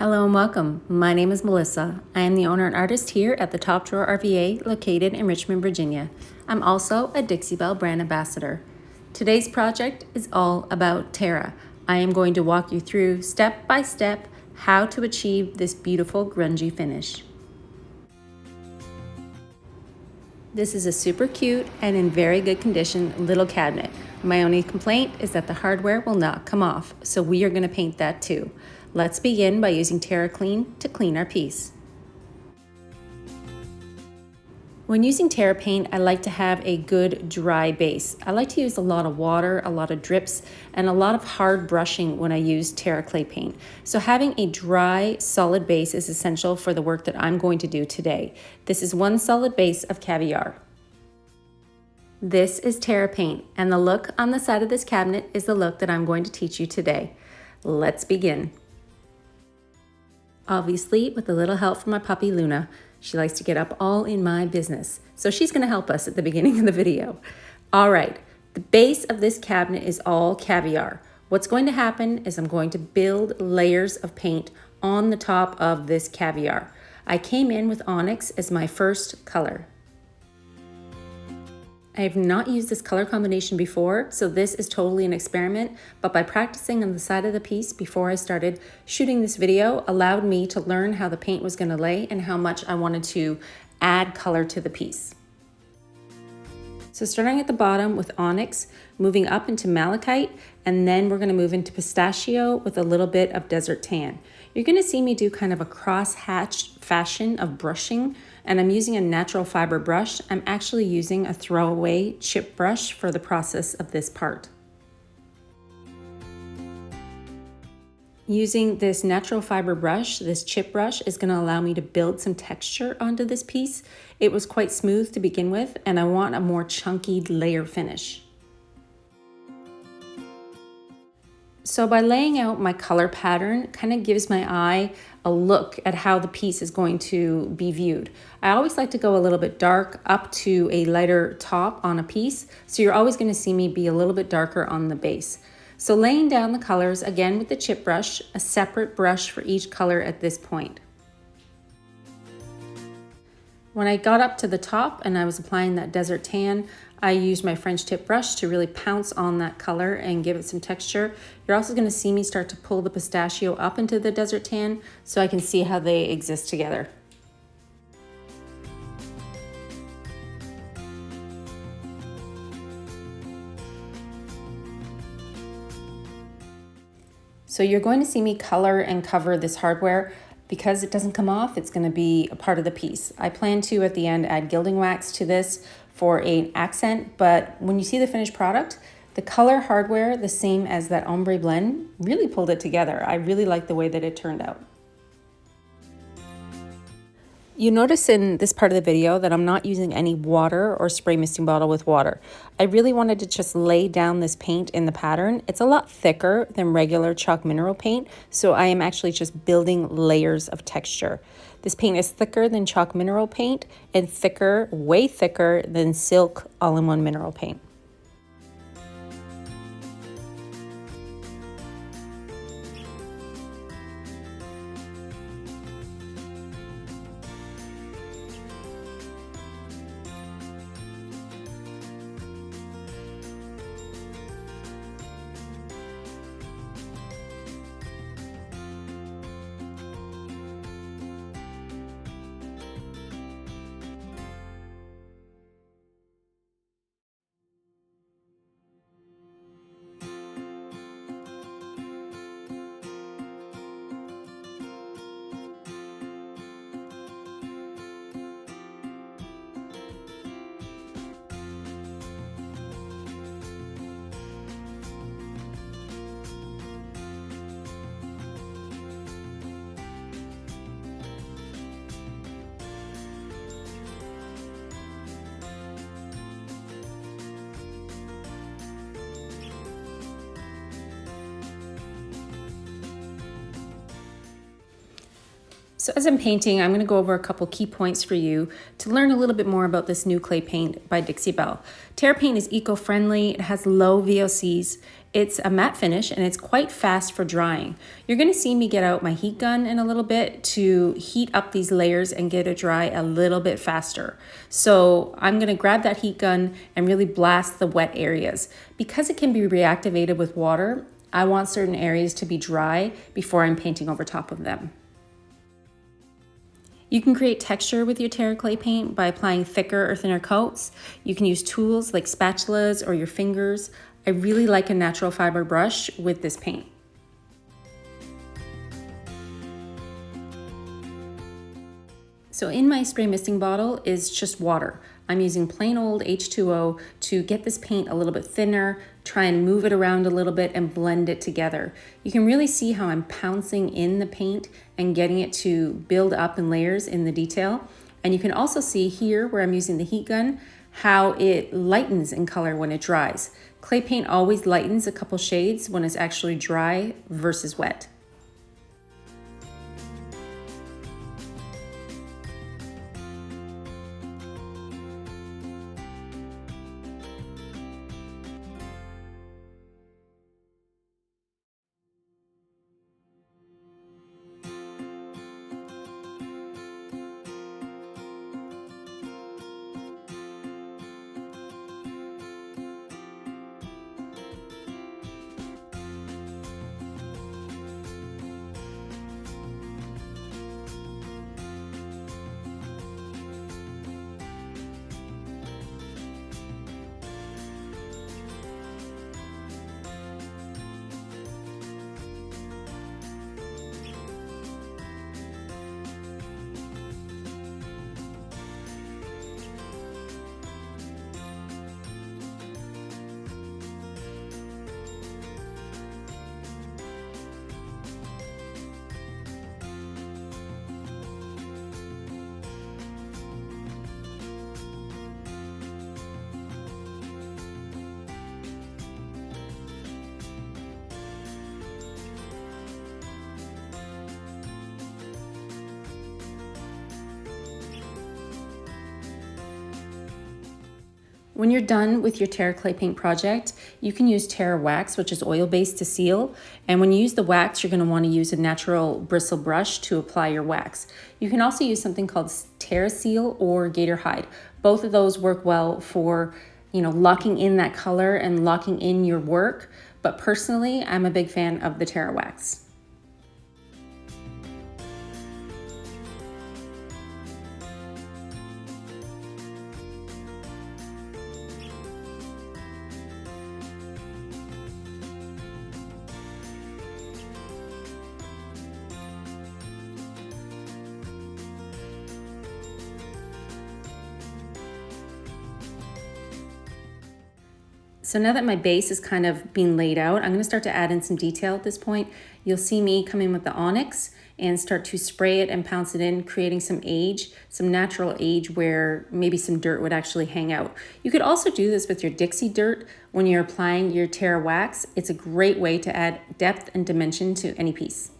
Hello and welcome. My name is Melissa. I am the owner and artist here at the Top Drawer RVA located in Richmond, Virginia. I'm also a Dixie Belle brand ambassador. Today's project is all about Terra. I am going to walk you through step by step how to achieve this beautiful grungy finish. This is a super cute and in very good condition little cabinet. My only complaint is that the hardware will not come off, so we are going to paint that too. Let's begin by using Terra Clean to clean our piece. When using Terra paint, I like to have a good dry base. I like to use a lot of water, a lot of drips, and a lot of hard brushing when I use Terra Clay paint. So having a dry, solid base is essential for the work that I'm going to do today. This is one solid base of caviar. This is Terra paint, and the look on the side of this cabinet is the look that I'm going to teach you today. Let's begin. Obviously, with a little help from my puppy Luna. She likes to get up all in my business, so she's going to help us at the beginning of the video. All right, the base of this cabinet is all caviar. What's going to happen is I'm going to build layers of paint on the top of this caviar. I came in with onyx as my first color. I have not used this color combination before, so this is totally an experiment, but by practicing on the side of the piece before I started shooting this video allowed me to learn how the paint was going to lay and how much I wanted to add color to the piece. So starting at the bottom with onyx, moving up into malachite, and then we're going to move into pistachio with a little bit of desert tan. You're going to see me do kind of a cross-hatched fashion of brushing, and I'm using a natural fiber brush. I'm actually using a throwaway chip brush for the process of this part. Using this natural fiber brush, this chip brush, is going to allow me to build some texture onto this piece. It was quite smooth to begin with, and I want a more chunky layer finish. So by laying out my color pattern, kind of gives my eye a look at how the piece is going to be viewed. I always like to go a little bit dark up to a lighter top on a piece, so you're always going to see me be a little bit darker on the base. So laying down the colors, again with the chip brush, a separate brush for each color at this point. When I got up to the top and I was applying that desert tan, I used my French tip brush to really pounce on that color and give it some texture. You're also going to see me start to pull the pistachio up into the desert tan so I can see how they exist together. So you're going to see me color and cover this hardware. Because it doesn't come off, it's going to be a part of the piece. I plan to, at the end, add gilding wax to this for an accent, but when you see the finished product, the color hardware, the same as that ombre blend, really pulled it together. I really like the way that it turned out. You notice in this part of the video that I'm not using any water or spray misting bottle with water. I really wanted to just lay down this paint in the pattern. It's a lot thicker than regular chalk mineral paint, so I am actually just building layers of texture. This paint is thicker than chalk mineral paint and thicker, way thicker than silk all-in-one mineral paint. So as I'm painting, I'm going to go over a couple key points for you to learn a little bit more about this new clay paint by Dixie Belle. Terra paint is eco-friendly, it has low VOCs, It's a matte finish and it's quite fast for drying. You're gonna see me get out my heat gun in a little bit to heat up these layers and get it dry a little bit faster. So I'm gonna grab that heat gun and really blast the wet areas. Because it can be reactivated with water, I want certain areas to be dry before I'm painting over top of them. You can create texture with your Terra Clay paint by applying thicker or thinner coats. You can use tools like spatulas or your fingers. I really like a natural fiber brush with this paint. So in my spray misting bottle is just water. I'm using plain old H2O to get this paint a little bit thinner, try and move it around a little bit and blend it together. You can really see how I'm pouncing in the paint and getting it to build up in layers in the detail. And you can also see here where I'm using the heat gun, how it lightens in color when it dries. Clay paint always lightens a couple shades when it's actually dry versus wet. When you're done with your Terra Clay paint project, you can use Terra Wax, which is oil-based to seal. And when you use the wax, you're gonna wanna use a natural bristle brush to apply your wax. You can also use something called Terra Seal or Gator Hide. Both of those work well for, locking in that color and locking in your work. But personally, I'm a big fan of the Terra Wax. So now that my base is kind of being laid out, I'm gonna start to add in some detail at this point. You'll see me come in with the onyx and start to spray it and pounce it in, creating some age, some natural age where maybe some dirt would actually hang out. You could also do this with your Dixie dirt when you're applying your Terra Wax. It's a great way to add depth and dimension to any piece.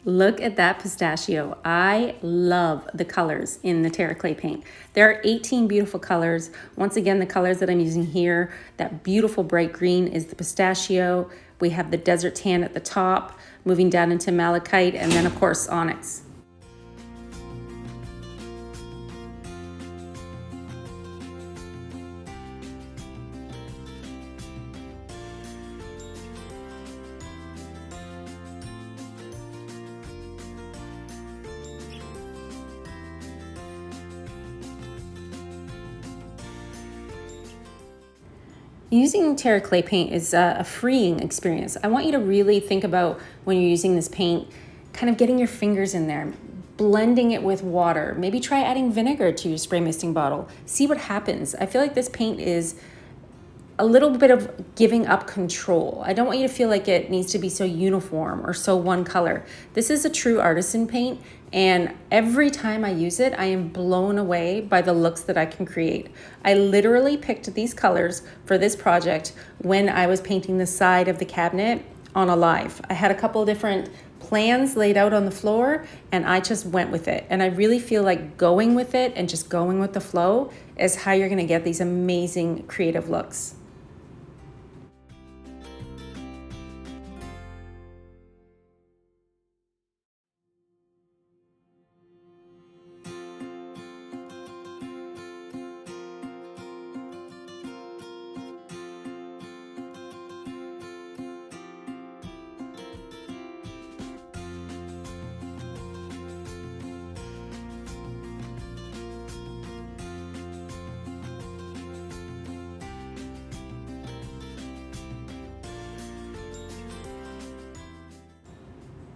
Look at that pistachio. I love the colors in the Terra Clay paint. There are 18 beautiful colors. Once again, the colors that I'm using here, that beautiful bright green is the pistachio. We have the desert tan at the top, moving down into malachite, and then of course onyx. Using Terra Clay paint is a freeing experience. I want you to really think about when you're using this paint, kind of getting your fingers in there, blending it with water. Maybe try adding vinegar to your spray misting bottle. See what happens. I feel like this paint is a little bit of giving up control. I don't want you to feel like it needs to be so uniform or so one color. This is a true artisan paint, and every time I use it, I am blown away by the looks that I can create. I literally picked these colors for this project when I was painting the side of the cabinet on Alive. I had a couple of different plans laid out on the floor and I just went with it. And I really feel like going with it and just going with the flow is how you're gonna get these amazing creative looks.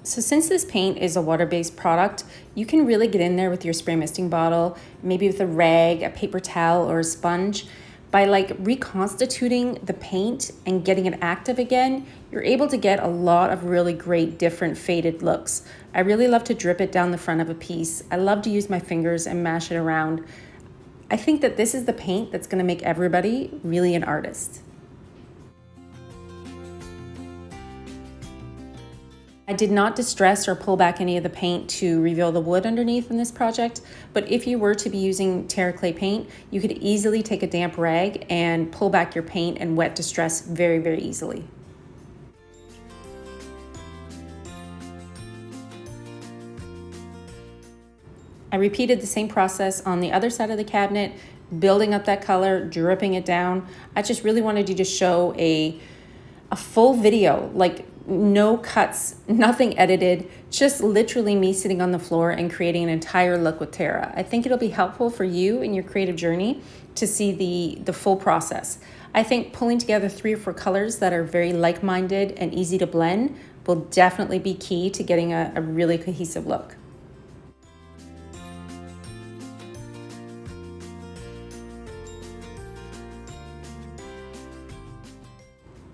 So since this paint is a water-based product, you can really get in there with your spray misting bottle, maybe with a rag, a paper towel, or a sponge. By like reconstituting the paint and getting it active again, you're able to get a lot of really great different faded looks. I really love to drip it down the front of a piece. I love to use my fingers and mash it around. I think that this is the paint that's gonna make everybody really an artist. I did not distress or pull back any of the paint to reveal the wood underneath in this project, but if you were to be using Terra Clay paint, you could easily take a damp rag and pull back your paint and wet distress very, very easily. I repeated the same process on the other side of the cabinet, building up that color, dripping it down. I just really wanted you to show a full video, like no cuts, nothing edited, just literally me sitting on the floor and creating an entire look with Terra. I think it'll be helpful for you in your creative journey to see the full process. I think pulling together 3 or 4 colors that are very like-minded and easy to blend will definitely be key to getting a really cohesive look.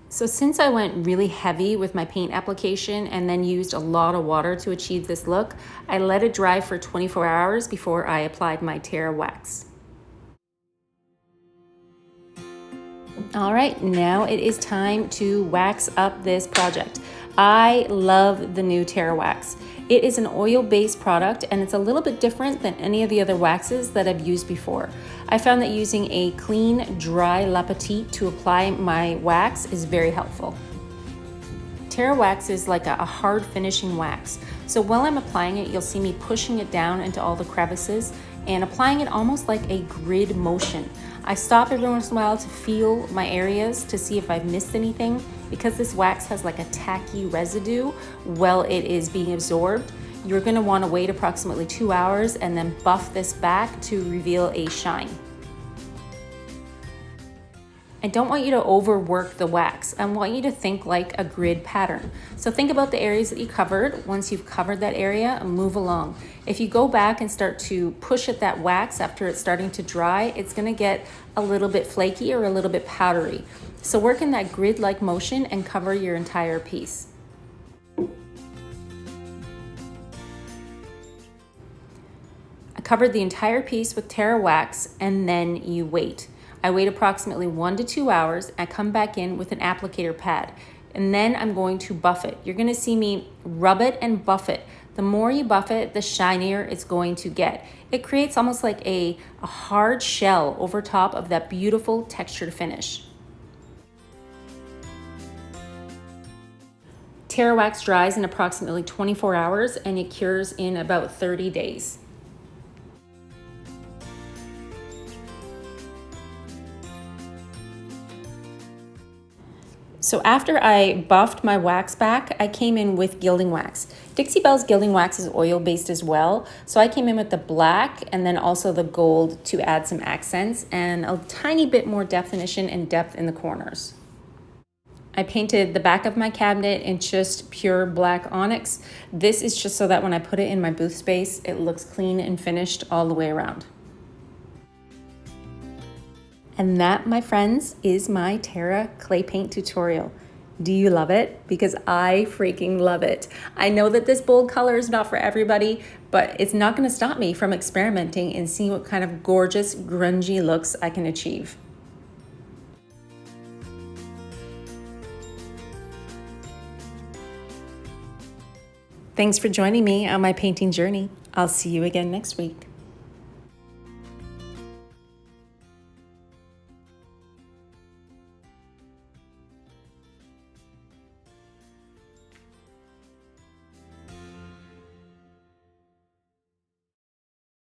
So since I went really heavy with my paint application and then used a lot of water to achieve this look, I let it dry for 24 hours before I applied my Terra Wax. All right, now it is time to wax up this project. I love the new Terra Wax. It is an oil-based product and it's a little bit different than any of the other waxes that I've used before. I found that using a clean, dry La Petite to apply my wax is very helpful. Terra Wax is like a hard finishing wax. So while I'm applying it, you'll see me pushing it down into all the crevices and applying it almost like a grid motion. I stop every once in a while to feel my areas to see if I've missed anything. Because this wax has like a tacky residue while it is being absorbed, you're gonna wanna wait approximately 2 hours and then buff this back to reveal a shine. I don't want you to overwork the wax. I want you to think like a grid pattern. So think about the areas that you covered. Once you've covered that area, move along. If you go back and start to push at that wax after it's starting to dry, it's gonna get a little bit flaky or a little bit powdery. So work in that grid-like motion and cover your entire piece. I covered the entire piece with Terra Wax and then you wait. I wait approximately 1 to 2 hours. I come back in with an applicator pad and then I'm going to buff it. You're gonna see me rub it and buff it. The more you buff it, the shinier it's going to get. It creates almost like a hard shell over top of that beautiful textured finish. Terra Wax dries in approximately 24 hours and it cures in about 30 days. So after I buffed my wax back, I came in with gilding wax. Dixie Belle's gilding wax is oil-based as well, so I came in with the black and then also the gold to add some accents and a tiny bit more definition and depth in the corners. I painted the back of my cabinet in just pure black onyx. This is just so that when I put it in my booth space, it looks clean and finished all the way around. And that, my friends, is my Terra Clay paint tutorial. Do you love it? Because I freaking love it. I know that this bold color is not for everybody, but it's not going to stop me from experimenting and seeing what kind of gorgeous, grungy looks I can achieve. Thanks for joining me on my painting journey. I'll see you again next week.